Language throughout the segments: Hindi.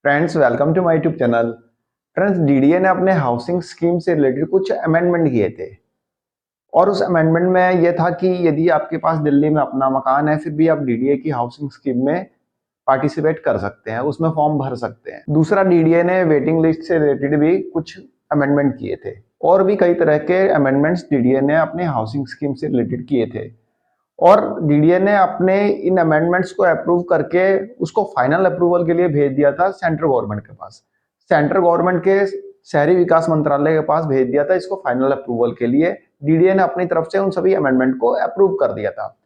Friends, welcome to my YouTube channel. Friends, DDA ने अपने हाउसिंग स्कीम से रिलेटेड कुछ अमेंडमेंट किए थे और उस अमेंडमेंट में यह था कि यदि आपके पास दिल्ली में अपना मकान है, फिर भी आप डीडीए की हाउसिंग स्कीम में पार्टिसिपेट कर सकते हैं, उसमें फॉर्म भर सकते हैं। दूसरा, डीडीए ने वेटिंग लिस्ट से रिलेटेड भी कुछ अमेंडमेंट किए थे और भी कई तरह के अमेंडमेंट्स डीडीए ने अपने हाउसिंग स्कीम से रिलेटेड किए थे। और डीडीए ने अपने इन अमेंडमेंट्स को अप्रूव करके उसको फाइनल अप्रूवल के लिए भेज दिया था सेंट्रल गवर्नमेंट के पास। सेंट्रल गवर्नमेंट के शहरी विकास मंत्रालय के पास भेज दिया था इसको फाइनल अप्रूवल के लिए। डीडीए ने अपनी तरफ से उन सभी अमेंडमेंट को अप्रूव कर दिया था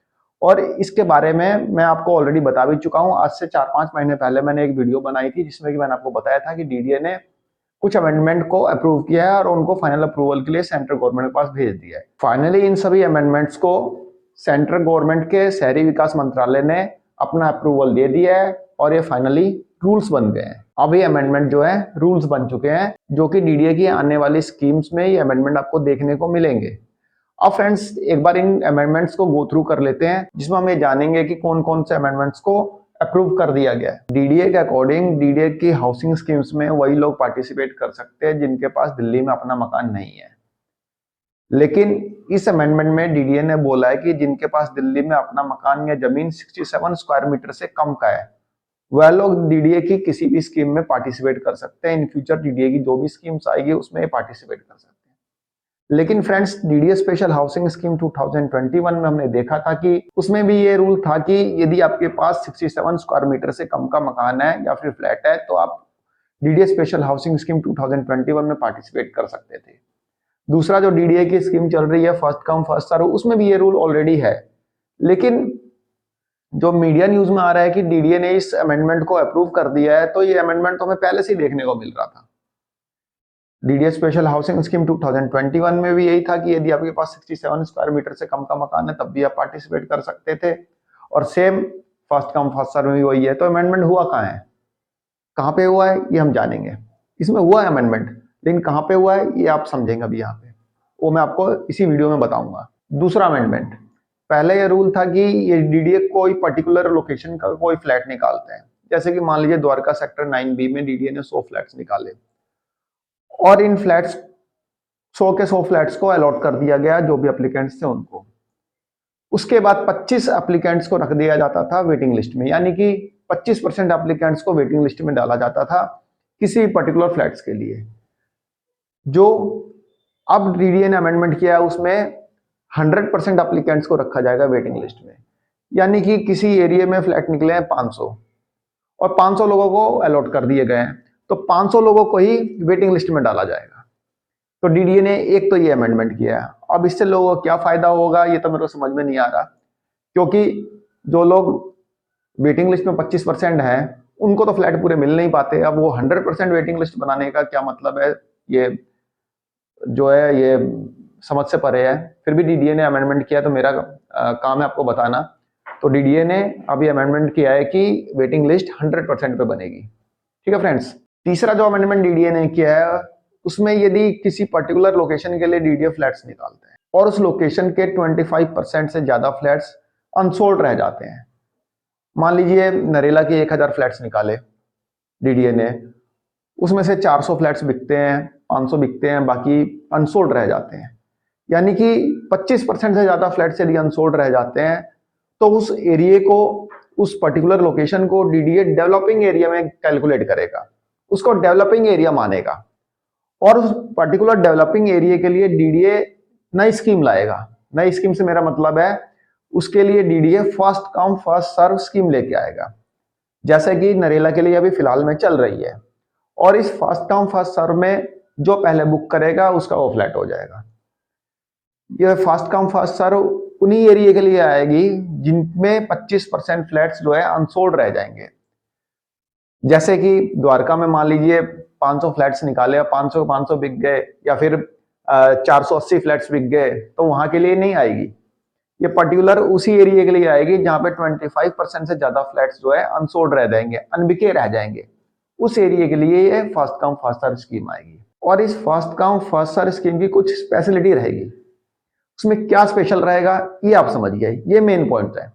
और इसके बारे में मैं आपको ऑलरेडी बता भी चुका हूं। आज से 4-5 महीने पहले मैंने एक वीडियो बनाई थी जिसमें कि मैंने आपको बताया था कि डीडीए ने कुछ अमेंडमेंट को अप्रूव किया है और उनको फाइनल अप्रूवल के लिए सेंट्रल गवर्नमेंट के पास भेज दिया है। फाइनली इन सभी अमेंडमेंट्स को सेंट्रल गवर्नमेंट के शहरी विकास मंत्रालय ने अपना अप्रूवल दे दिया है और ये फाइनली रूल्स बन गए हैं। अब ये अमेंडमेंट जो है रूल्स बन चुके हैं, जो कि डीडीए की आने वाली स्कीम्स में ये अमेंडमेंट आपको देखने को मिलेंगे। अब फ्रेंड्स, एक बार इन अमेंडमेंट्स को गो थ्रू कर लेते हैं, जिसमें हम ये जानेंगे कि कौन कौन से अमेंडमेंट्स को अप्रूव कर दिया गया है। डीडीए के अकॉर्डिंग डीडीए की हाउसिंग स्कीम्स में वही लोग पार्टिसिपेट कर सकते हैं जिनके पास दिल्ली में अपना मकान नहीं है। लेकिन इस अमेंडमेंट में डीडीए ने बोला है कि जिनके पास दिल्ली में अपना मकान या जमीन 67 स्क्वायर मीटर से कम का है, वह लोग डीडीए की किसी भी स्कीम में पार्टिसिपेट कर सकते हैं। इन फ्यूचर डीडीए की जो भी स्कीम्स आएगी उसमें पार्टिसिपेट कर सकते हैं। लेकिन friends, DDA special housing scheme 2021 में हमने देखा था कि उसमें भी ये रूल था कि यदि आपके पास 67 स्क्वायर मीटर से कम का मकान है या फिर फ्लैट है तो आप डीडीए स्पेशल हाउसिंग स्कीम 2021 में पार्टिसिपेट कर सकते थे। दूसरा, जो डीडीए की स्कीम चल रही है फर्स्ट कम फर्स्ट सर्व, उसमें भी ये रूल ऑलरेडी है। लेकिन जो मीडिया न्यूज में आ रहा है कि डीडीए ने इस अमेंडमेंट को अप्रूव कर दिया है, तो ये अमेंडमेंट तो हमें पहले से ही देखने को मिल रहा था। डीडीए स्पेशल हाउसिंग स्कीम 2021 में भी यही था कि यदि आपके पास 67 स्क्वायर मीटर से कम का मकान है तब भी आप पार्टिसिपेट कर सकते थे, और same first come first serve में वही है। तो अमेंडमेंट हुआ कहाँ है, कहाँ पे हुआ है, ये हम जानेंगे। इसमें हुआ है अमेंडमेंट, लेकिन कहाँ पे हुआ है ये आप समझेंगे अभी यहाँ पे, वो मैं आपको इसी वीडियो में बताऊंगा। दूसरा अमेंडमेंट, पहले ये रूल था कि ये डीडीए कोई पर्टिकुलर लोकेशन का कोई फ्लैट निकालते हैं। जैसे कि मान लीजिए द्वारका सेक्टर 9B में डीडीए ने 100 फ्लैट्स निकाले और इन फ्लैट्स 100 के 100 फ्लैट्स को अलॉट कर दिया गया जो भी एप्लीकेंट्स थे उनको। उसके बाद 25 एप्लीकेंट्स को रख दिया जाता था वेटिंग लिस्ट में, यानी कि 25% एप्लीकेंट्स को वेटिंग लिस्ट में डाला जाता था किसी पर्टिकुलर फ्लैट्स के लिए। जो अब डीडीए ने अमेंडमेंट किया है उसमें 100% एप्लीकेंट्स को रखा जाएगा वेटिंग लिस्ट में। यानी कि किसी एरिया में फ्लैट निकले हैं 500 और 500 लोगों को अलॉट कर दिए गए हैं, तो 500 लोगों को ही वेटिंग लिस्ट में डाला जाएगा। तो डीडीए ने एक तो ये अमेंडमेंट किया है। अब इससे लोगों को क्या फायदा होगा ये तो मेरे को समझ में नहीं आ रहा, क्योंकि जो लोग वेटिंग लिस्ट में 25% है उनको तो फ्लैट पूरे मिल नहीं पाते। अब वो 100% वेटिंग लिस्ट बनाने का क्या मतलब है, ये जो है ये समझ से परे है। फिर भी डीडीए ने अमेंडमेंट किया तो मेरा काम है आपको बताना। तो डीडीए ने अभी अमेंडमेंट किया है कि वेटिंग लिस्ट 100% पे बनेगी। ठीक है फ्रेंड्स। तीसरा जो अमेंडमेंट डीडीए ने किया है उसमें यदि किसी पर्टिकुलर लोकेशन के लिए डीडीए फ्लैट्स निकालते हैं और उस लोकेशन के 25% से ज्यादा फ्लैट्स अनसोल्ड रह जाते हैं। मान लीजिए नरेला के 1000 फ्लैट्स निकाले डीडीए ने, उसमें से 400 फ्लैट्स बिकते हैं, 500 बिकते हैं, बाकी अनसोल्ड रह जाते हैं। यानी कि 25% से ज्यादा फ्लैट्स यदि अनसोल्ड रह जाते हैं तो उस एरिया को, उस पर्टिकुलर लोकेशन को डीडीए डेवलपिंग एरिया में कैलकुलेट करेगा, उसको डेवलपिंग एरिया मानेगा और उस पर्टिकुलर डेवलपिंग एरिया के लिए डीडीए नई स्कीम लाएगा। नई स्कीम से मेरा मतलब है उसके लिए DDA first come first serve scheme लेके आएगा, जैसे कि नरेला के लिए अभी फिलहाल में चल रही है। और इस फर्स्ट कम फर्स्ट सर्व में जो पहले बुक करेगा उसका वो फ्लैट हो जाएगा। ये फर्स्ट कम फर्स्ट सर्व उन्हीं एरिया के लिए आएगी जिनमें 25% फ्लैट्स जो है अनसोल्ड रह जाएंगे। जैसे कि द्वारका में मान लीजिए 500 फ्लैट्स निकाले, 500 500 बिक गए, या फिर 480 फ्लैट्स बिक गए, तो वहां के लिए नहीं आएगी। ये पर्टिकुलर उसी एरिया के लिए आएगी जहां पे 25% से ज्यादा फ्लैट्स जो है अनसोल्ड रह जाएंगे, अनबिके रह जाएंगे। उस एरिया के लिए ये first come first serve scheme आएगी। और इस first come first serve scheme की कुछ स्पेशलिटी रहेगी। उसमें क्या स्पेशल रहेगा ये आप समझिए, ये मेन पॉइंट है।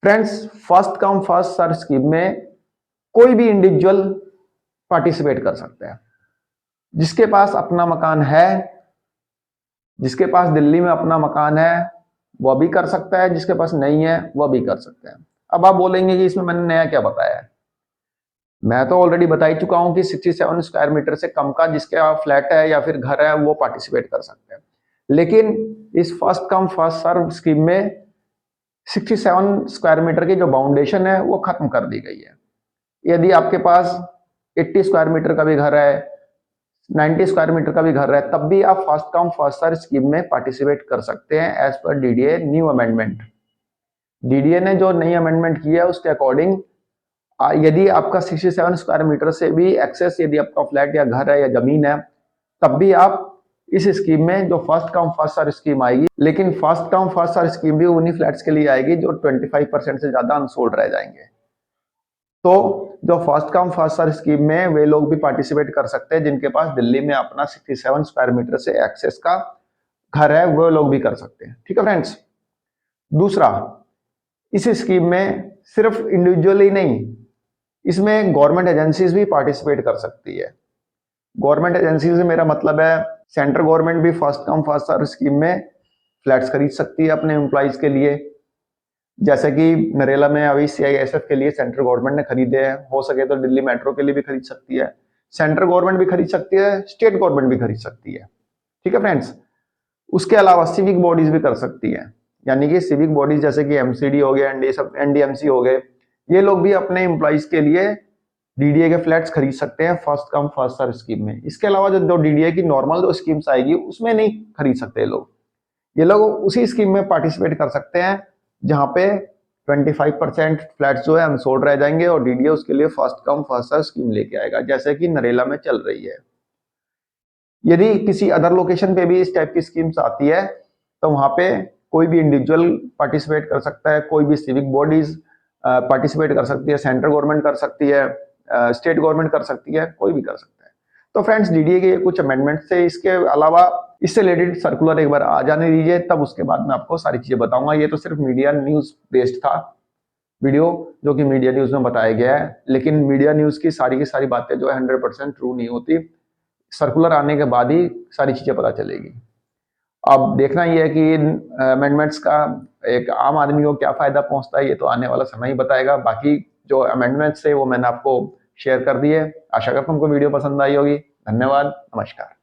Friends, first come first serve scheme में कोई भी इंडिविजुअल पार्टिसिपेट कर सकते हैं। जिसके पास अपना मकान है, जिसके पास दिल्ली में अपना मकान है, वह भी कर सकता है, जिसके पास नहीं है वह भी कर सकते हैं। अब आप बोलेंगे कि इसमें मैंने नया क्या बताया है। मैं तो ऑलरेडी बता ही चुका हूं कि 67 स्क्वायर मीटर से कम का जिसके फ्लैट है या फिर घर है वो पार्टिसिपेट कर सकते हैं। लेकिन इस first come first serve scheme में 67 स्क्वायर मीटर की जो बाउंडेशन है वो खत्म कर दी गई है। यदि आपके पास 80 स्क्वायर मीटर का भी घर है, 90 स्क्वायर मीटर का भी घर है, तब भी आप first come first serve scheme में पार्टिसिपेट कर सकते हैं as per DDA new amendment. DDA ने जो नई अमेंडमेंट की है उसके अकॉर्डिंग यदि आपका 67 स्क्वायर मीटर से भी एक्सेस यदि आपका फ्लैट या घर है या जमीन है, तब भी आप इस स्कीम में जो first come first serve scheme आएगी, लेकिन first come first serve scheme भी उन्हीं फ्लैट्स के लिए आएगी जो 25% से ज्यादा अनसोल्ड रह जाएंगे। तो जो first come first serve scheme में वे लोग भी पार्टिसिपेट कर सकते हैं जिनके पास दिल्ली में अपना 67 स्क्वायर मीटर से एक्सेस का घर है, वो लोग भी कर सकते हैं। ठीक है फ्रेंड्स। दूसरा, इस स्कीम में सिर्फ इंडिविजुअली नहीं, इसमें गवर्नमेंट एजेंसीज भी पार्टिसिपेट कर सकती है। गवर्नमेंट एजेंसी से मेरा मतलब है सेंट्रल गवर्नमेंट भी first come first serve scheme में फ्लैट्स खरीद सकती है अपने एम्प्लॉइज के लिए। जैसे कि नरेला में अभी सीआईएसएफ के लिए सेंट्रल गवर्नमेंट ने खरीदे हैं, हो सके तो दिल्ली मेट्रो के लिए भी खरीद सकती है। सेंट्रल गवर्नमेंट भी खरीद सकती है, स्टेट गवर्नमेंट भी खरीद सकती है। ठीक है फ्रेंड्स। उसके अलावा सिविक बॉडीज भी कर सकती है, यानी कि सिविक बॉडीज जैसे कि एमसीडी हो गए, एनडीएमसी हो गए, ये लोग भी अपने एम्प्लॉइज के लिए डीडीए के फ्लैट्स खरीद सकते हैं first come first serve scheme में। इसके अलावा जो डीडीए की नॉर्मल जो स्कीम्स आएगी उसमें नहीं खरीद सकते लोग। ये लोग उसी स्कीम में पार्टिसिपेट कर सकते हैं जहां पे 25% फ्लैट्स जो है अनसोल्ड रह जाएंगे और डीडीए उसके लिए first come first serve scheme लेके आएगा, जैसे कि नरेला में चल रही है। यदि किसी अदर लोकेशन पे भी इस टाइप की स्कीम्स आती है तो वहां पे कोई भी इंडिविजुअल पार्टिसिपेट कर सकता है, कोई भी सिविक बॉडीज पार्टिसिपेट कर सकती है, सेंट्रल गवर्नमेंट कर सकती है, स्टेट गवर्नमेंट कर सकती है, कोई भी कर सकता है। तो फ्रेंड्स, डीडीए के कुछ अमेंडमेंट थे। इसके अलावा इससे रिलेटेड सर्कुलर एक बार आ जाने दीजिए, तब उसके बाद मैं आपको सारी चीजें बताऊंगा। ये तो सिर्फ मीडिया न्यूज बेस्ड था वीडियो, जो कि मीडिया न्यूज में बताया गया है, लेकिन मीडिया न्यूज की सारी बातें जो है 100% ट्रू नहीं होती। सर्कुलर आने के बाद ही सारी चीजें पता चलेगी। अब देखना ये है कि इन अमेंडमेंट्स का एक आम आदमी को क्या फायदा पहुंचता है, ये तो आने वाला समय ही बताएगा। बाकी जो अमेंडमेंट्स है वो मैंने आपको शेयर कर दिए। आशा करता हूं तुमको वीडियो पसंद आई होगी। धन्यवाद, नमस्कार।